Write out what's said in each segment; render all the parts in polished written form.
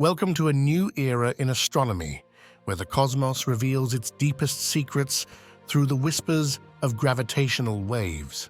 Welcome to a new era in astronomy, where the cosmos reveals its deepest secrets through the whispers of gravitational waves.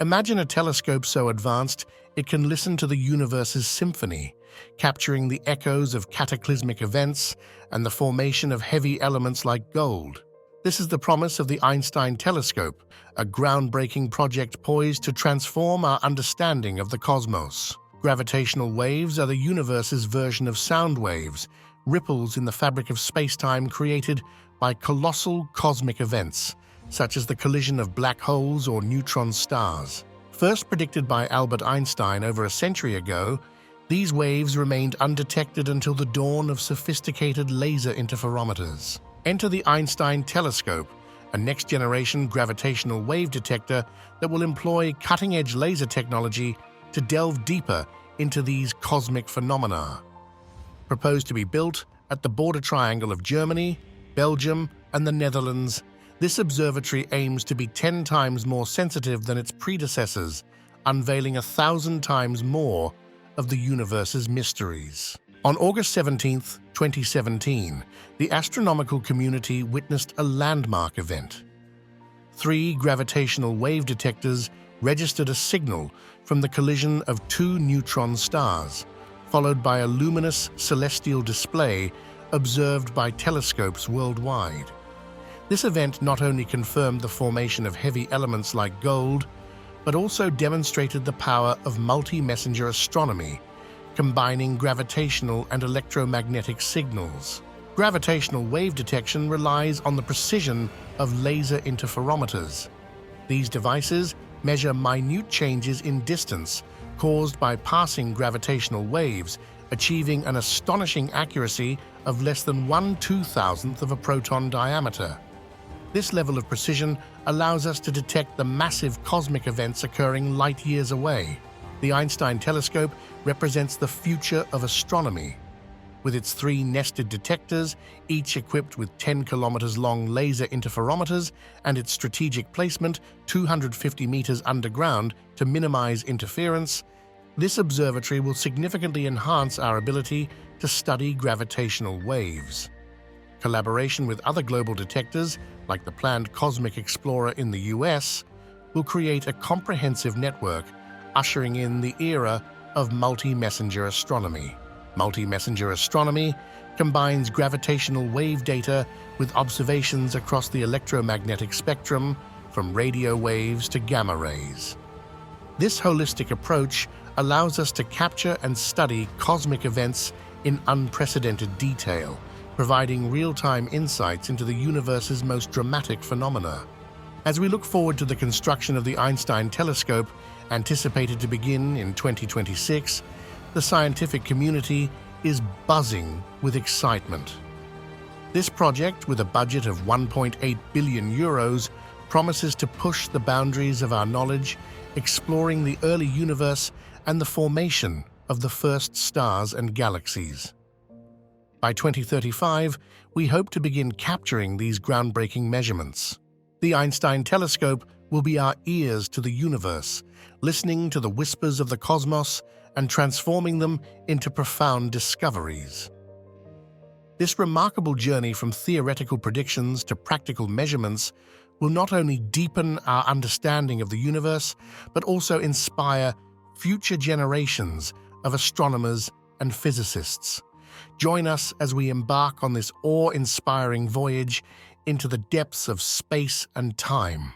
Imagine a telescope so advanced it can listen to the universe's symphony, capturing the echoes of cataclysmic events and the formation of heavy elements like gold. This is the promise of the Einstein Telescope, a groundbreaking project poised to transform our understanding of the cosmos. Gravitational waves are the universe's version of sound waves, ripples in the fabric of space-time created by colossal cosmic events, such as the collision of black holes or neutron stars. First predicted by Albert Einstein over a century ago, these waves remained undetected until the dawn of sophisticated laser interferometers. Enter the Einstein Telescope, a next-generation gravitational wave detector that will employ cutting-edge laser technology to delve deeper into these cosmic phenomena. Proposed to be built at the border triangle of Germany, Belgium, and the Netherlands, this observatory aims to be 10 times more sensitive than its predecessors, unveiling 1,000 times more of the universe's mysteries. On August 17, 2017, the astronomical community witnessed a landmark event. 3 gravitational wave detectors registered a signal from the collision of 2 neutron stars, followed by a luminous celestial display observed by telescopes worldwide. This event not only confirmed the formation of heavy elements like gold, but also demonstrated the power of multi-messenger astronomy, combining gravitational and electromagnetic signals. Gravitational wave detection relies on the precision of laser interferometers. These devices measure minute changes in distance caused by passing gravitational waves, achieving an astonishing accuracy of less than 1/2000th of a proton diameter. This level of precision allows us to detect the massive cosmic events occurring light years away. The Einstein Telescope represents the future of astronomy. With its 3 nested detectors, each equipped with 10 kilometers long laser interferometers, and its strategic placement 250 meters underground to minimize interference, this observatory will significantly enhance our ability to study gravitational waves. Collaboration with other global detectors, like the planned Cosmic Explorer in the US, will create a comprehensive network, ushering in the era of multi-messenger astronomy. Multi-messenger astronomy combines gravitational wave data with observations across the electromagnetic spectrum, from radio waves to gamma rays. This holistic approach allows us to capture and study cosmic events in unprecedented detail, providing real-time insights into the universe's most dramatic phenomena. As we look forward to the construction of the Einstein Telescope, anticipated to begin in 2026, the scientific community is buzzing with excitement. This project, with a budget of 1.8 billion euros, promises to push the boundaries of our knowledge, exploring the early universe and the formation of the first stars and galaxies. By 2035, we hope to begin capturing these groundbreaking measurements. The Einstein Telescope will be our ears to the universe, listening to the whispers of the cosmos and transforming them into profound discoveries. This remarkable journey from theoretical predictions to practical measurements will not only deepen our understanding of the universe, but also inspire future generations of astronomers and physicists. Join us as we embark on this awe-inspiring voyage into the depths of space and time.